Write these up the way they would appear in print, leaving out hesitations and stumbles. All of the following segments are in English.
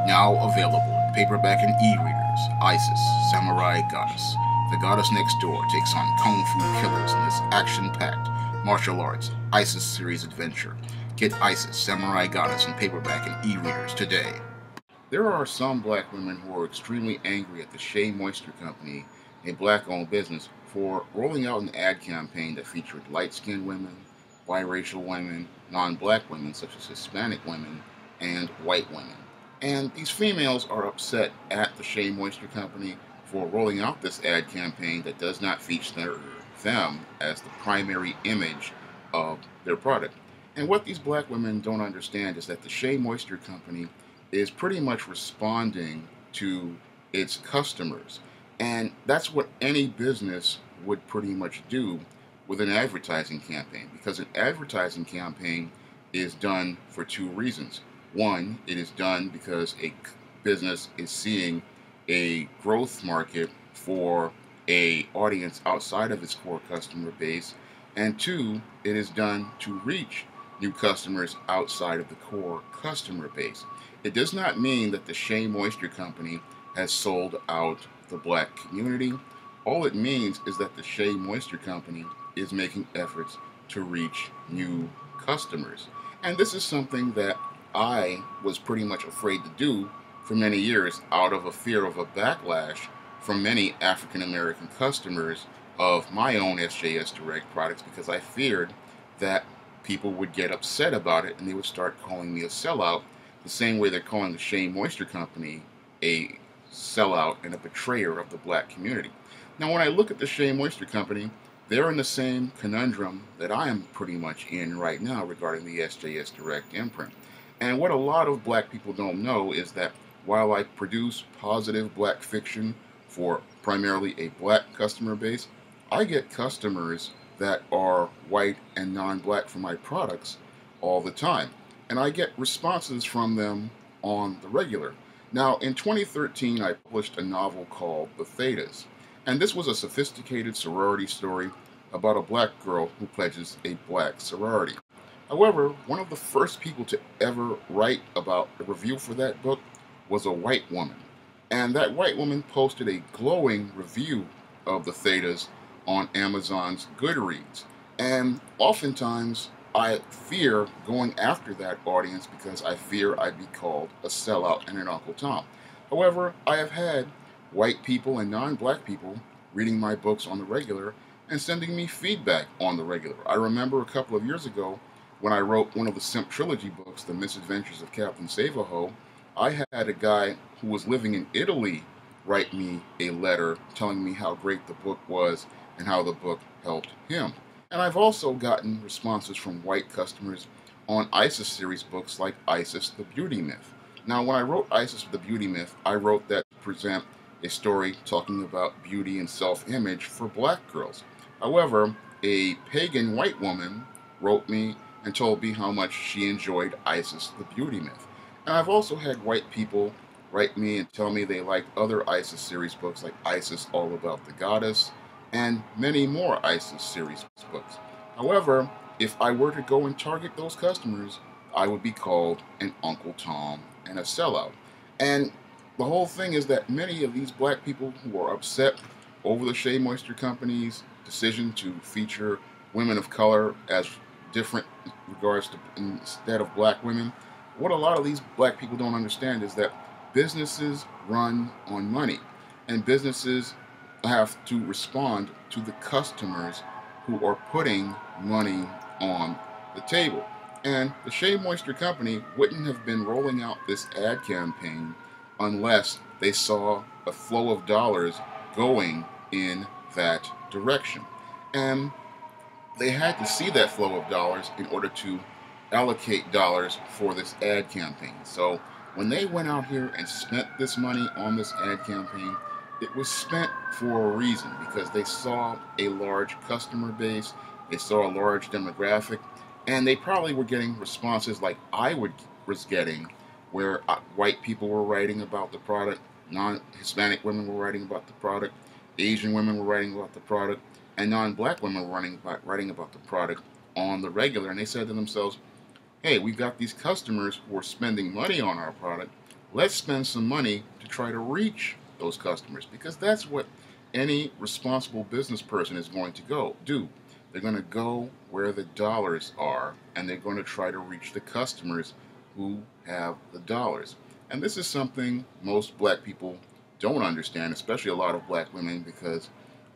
Now available in paperback and e-readers, Isis, Samurai Goddess. The goddess next door takes on kung fu killers in this action-packed martial arts Isis series adventure. Get Isis, Samurai Goddess in paperback and e-readers today. There are some black women who are extremely angry at the Shea Moisture Company, a black-owned business, for rolling out an ad campaign that featured light-skinned women, biracial women, non-black women such as Hispanic women, and white women. And these females are upset at the Shea Moisture Company for rolling out this ad campaign that does not feature them as the primary image of their product. And what these black women don't understand is that the Shea Moisture Company is pretty much responding to its customers. And that's what any business would pretty much do with an advertising campaign, because an advertising campaign is done for two reasons. One, it is done because a business is seeing a growth market for a audience outside of its core customer base, and two, it is done to reach new customers outside of the core customer base. It does not mean that the Shea Moisture Company has sold out the black community. All it means is that the Shea Moisture Company is making efforts to reach new customers. And this is something that I was pretty much afraid to do for many years out of a fear of a backlash from many African American customers of my own SJS Direct products, because I feared that people would get upset about it and they would start calling me a sellout the same way they're calling the Shea Moisture Company a sellout and a betrayer of the black community. Now, when I look at the Shea Moisture Company, they're in the same conundrum that I am pretty much in right now regarding the SJS Direct imprint. And what a lot of black people don't know is that while I produce positive black fiction for primarily a black customer base, I get customers that are white and non-black for my products all the time. And I get responses from them on the regular. Now, in 2013, I published a novel called The Thetas. And this was a sophisticated sorority story about a black girl who pledges a black sorority. However, one of the first people to ever write about the review for that book was a white woman. And that white woman posted a glowing review of the Thetas on Amazon's Goodreads. And oftentimes, I fear going after that audience because I fear I'd be called a sellout and an Uncle Tom. However, I have had white people and non-black people reading my books on the regular and sending me feedback on the regular. I remember a couple of years ago when I wrote one of the Simp Trilogy books, The Misadventures of Captain Save-A-Ho, I had a guy who was living in Italy write me a letter telling me how great the book was and how the book helped him. And I've also gotten responses from white customers on Isis series books like Isis the Beauty Myth. Now, when I wrote Isis the Beauty Myth, I wrote that to present a story talking about beauty and self-image for black girls. However, a pagan white woman wrote me and told me how much she enjoyed Isis the Beauty Myth. And I've also had white people write me and tell me they liked other Isis series books like Isis All About the Goddess and many more Isis series books. However, if I were to go and target those customers, I would be called an Uncle Tom and a sellout. And the whole thing is that many of these black people who are upset over the Shea Moisture Company's decision to feature women of color as different regards to instead of black women, what a lot of these black people don't understand is that businesses run on money, and businesses have to respond to the customers who are putting money on the table. And the Shea Moisture Company wouldn't have been rolling out this ad campaign unless they saw a flow of dollars going in that direction. And they had to see that flow of dollars in order to allocate dollars for this ad campaign. So when they went out here and spent this money on this ad campaign, it was spent for a reason, because they saw a large customer base, they saw a large demographic, and they probably were getting responses like was getting, where white people were writing about the product, non-Hispanic women were writing about the product, Asian women were writing about the product, and non-black women were writing about the product on the regular. And they said to themselves, hey, we've got these customers who are spending money on our product. let's spend some money to try to reach those customers, because that's what any responsible business person is going to go do. They're going to go where the dollars are, and they're going to try to reach the customers who have the dollars. And this is something most black people don't understand, especially a lot of black women, because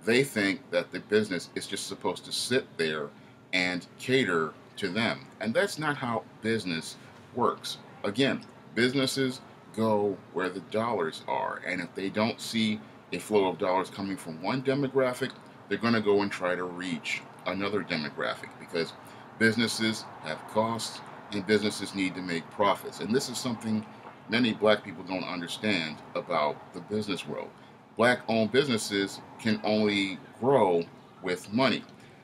they think that the business is just supposed to sit there and cater to them. And that's not how business works. Again, businesses go where the dollars are. And if they don't see a flow of dollars coming from one demographic, they're going to go and try to reach another demographic, because businesses have costs and businesses need to make profits. And this is something many black people don't understand about the business world. Black owned businesses can only grow with money.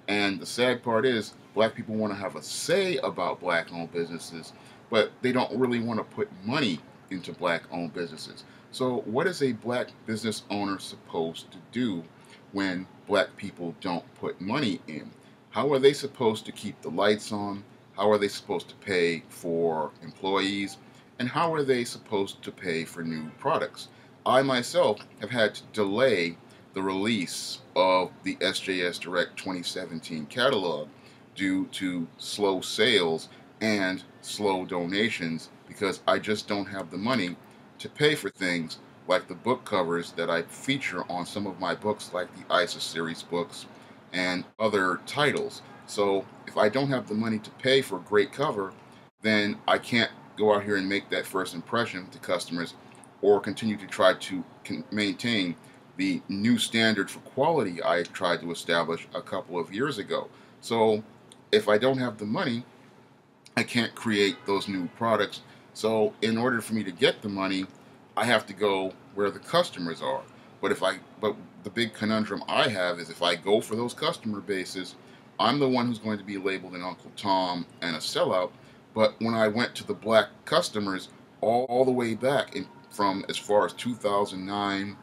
And the sad part is, black people want to have a say about black owned businesses, but they don't really want to put money into black owned businesses. So, what is a black business owner supposed to do when black people don't put money in? How are they supposed to keep the lights on? How are they supposed to pay for employees? And how are they supposed to pay for new products? I myself have had to delay the release of the SJS Direct 2017 catalog due to slow sales and slow donations, because I just don't have the money to pay for things like the book covers that I feature on some of my books, like the ISIS series books and other titles. So if I don't have the money to pay for a great cover, then I can't go out here and make that first impression to customers, or continue to try to maintain the new standard for quality I tried to establish a couple of years ago. So if I don't have the money, I can't create those new products. So in order for me to get the money, I have to go where the customers are. But the big conundrum I have is, if I go for those customer bases, I'm the one who's going to be labeled an Uncle Tom and a sellout. But when I went to the black customers all the way back from as far as 2009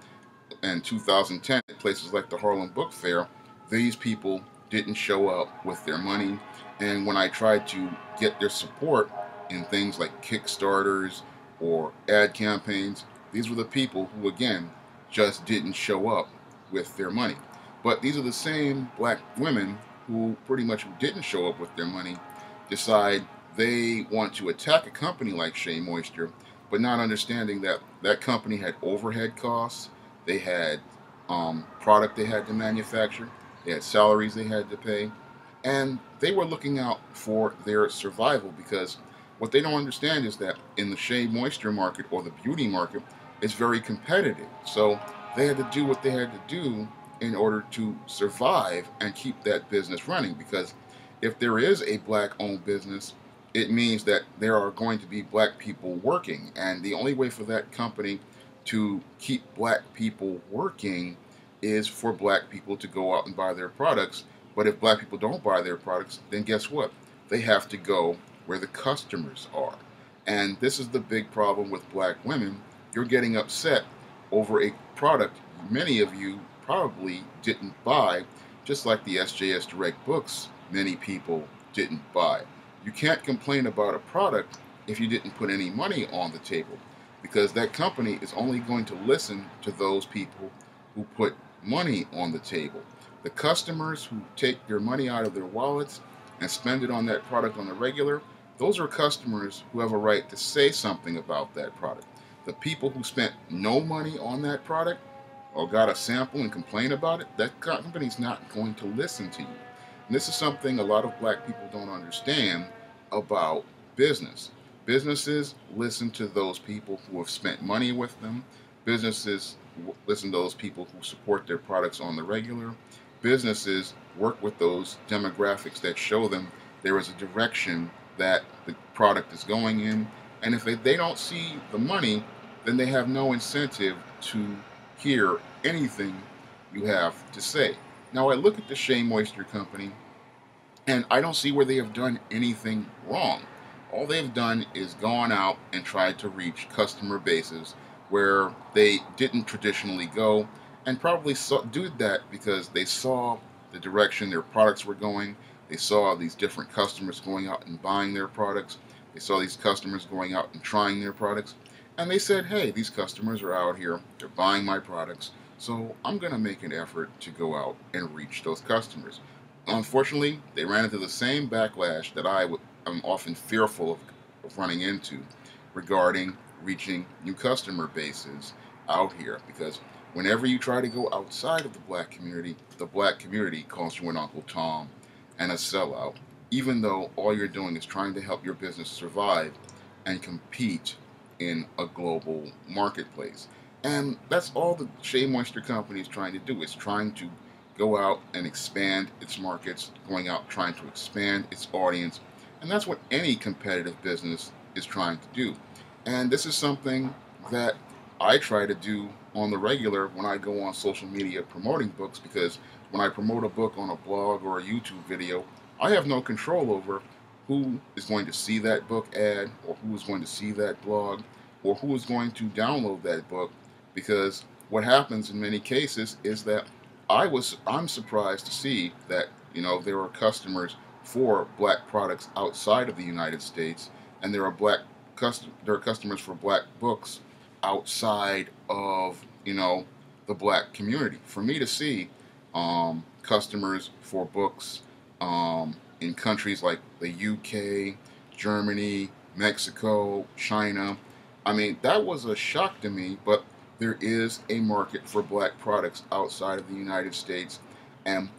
and 2010, at places like the Harlem Book Fair, these people didn't show up with their money. And when I tried to get their support in things like Kickstarters or ad campaigns, these were the people who, again, just didn't show up with their money. But these are the same black women who pretty much didn't show up with their money decide they want to attack a company like Shea Moisture, but not understanding that that company had overhead costs, they had product they had to manufacture, they had salaries they had to pay, and they were looking out for their survival, because what they don't understand is that in the Shea Moisture market, or the beauty market, it's very competitive. So they had to do what they had to do in order to survive and keep that business running, because if there is a black owned business, it means that there are going to be black people working. And the only way for that company to keep black people working is for black people to go out and buy their products. But if black people don't buy their products, then guess what? They have to go where the customers are. And this is the big problem with black women. You're getting upset over a product many of you probably didn't buy, just like the SJS Direct books many people didn't buy. You can't complain about a product if you didn't put any money on the table, because that company is only going to listen to those people who put money on the table. The customers who take their money out of their wallets and spend it on that product on the regular, those are customers who have a right to say something about that product. The people who spent no money on that product, or got a sample and complain about it, that company's not going to listen to you. And this is something a lot of black people don't understand about business. Businesses listen to those people who have spent money with them. Businesses listen to those people who support their products on the regular. Businesses work with those demographics that show them there is a direction that the product is going in. And if they don't see the money, then they have no incentive to hear anything you have to say. Now, I look at the Shea Moisture Company, and I don't see where they have done anything wrong. All they've done is gone out and tried to reach customer bases where they didn't traditionally go, and probably did that because they saw the direction their products were going. They saw these different customers going out and buying their products. They saw these customers going out and trying their products. And they said, hey, these customers are out here, they're buying my products, so I'm going to make an effort to go out and reach those customers. Unfortunately, they ran into the same backlash that am often fearful of running into regarding reaching new customer bases out here, because whenever you try to go outside of the black community calls you an Uncle Tom and a sellout, even though all you're doing is trying to help your business survive and compete in a global marketplace. And that's all the Shea Moisture Company is trying to do. It's trying to go out and expand its markets, going out trying to expand its audience. And that's what any competitive business is trying to do. And this is something that I try to do on the regular when I go on social media promoting books, because when I promote a book on a blog or a YouTube video, I have no control over who is going to see that book ad, or who is going to see that blog, or who is going to download that book, because what happens in many cases is that I'm surprised to see that there are customers for black products outside of the United States, and there are customers for black books outside of the black community. For me to see customers for books in countries like the UK, Germany, Mexico, China, I mean, that was a shock to me, but there is a market for black products outside of the United States, and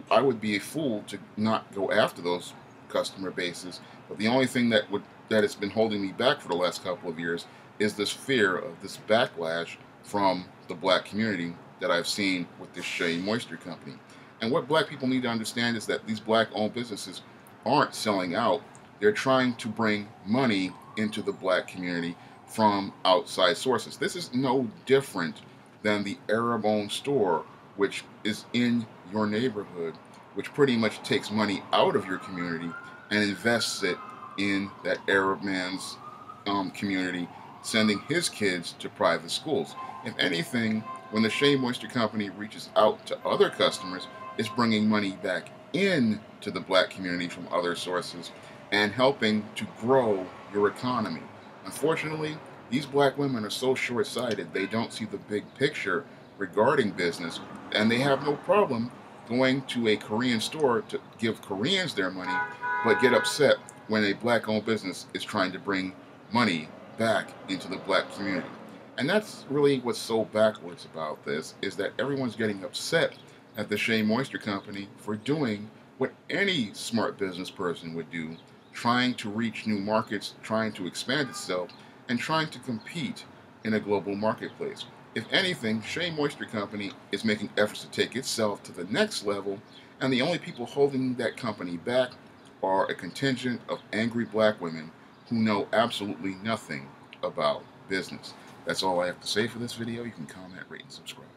I would be a fool to not go after those customer bases. But the only thing that has been holding me back for the last couple of years is this fear of this backlash from the black community that I've seen with this Shea Moisture Company. And what black people need to understand is that these black-owned businesses aren't selling out. They're trying to bring money into the black community from outside sources. This is no different than the Arab-owned store, which is in your neighborhood, which pretty much takes money out of your community and invests it in that Arab man's community, sending his kids to private schools. If anything, when the Shea Moisture Company reaches out to other customers, it's bringing money back in to the black community from other sources and helping to grow your economy. Unfortunately, these black women are so short-sighted, they don't see the big picture regarding business, and they have no problem going to a Korean store to give Koreans their money, but get upset when a black-owned business is trying to bring money back into the black community. And that's really what's so backwards about this, is that everyone's getting upset at the Shea Moisture Company for doing what any smart business person would do, trying to reach new markets, trying to expand itself, and trying to compete in a global marketplace. If anything, Shea Moisture Company is making efforts to take itself to the next level, and the only people holding that company back are a contingent of angry black women who know absolutely nothing about business. That's all I have to say for this video. You can comment, rate, and subscribe.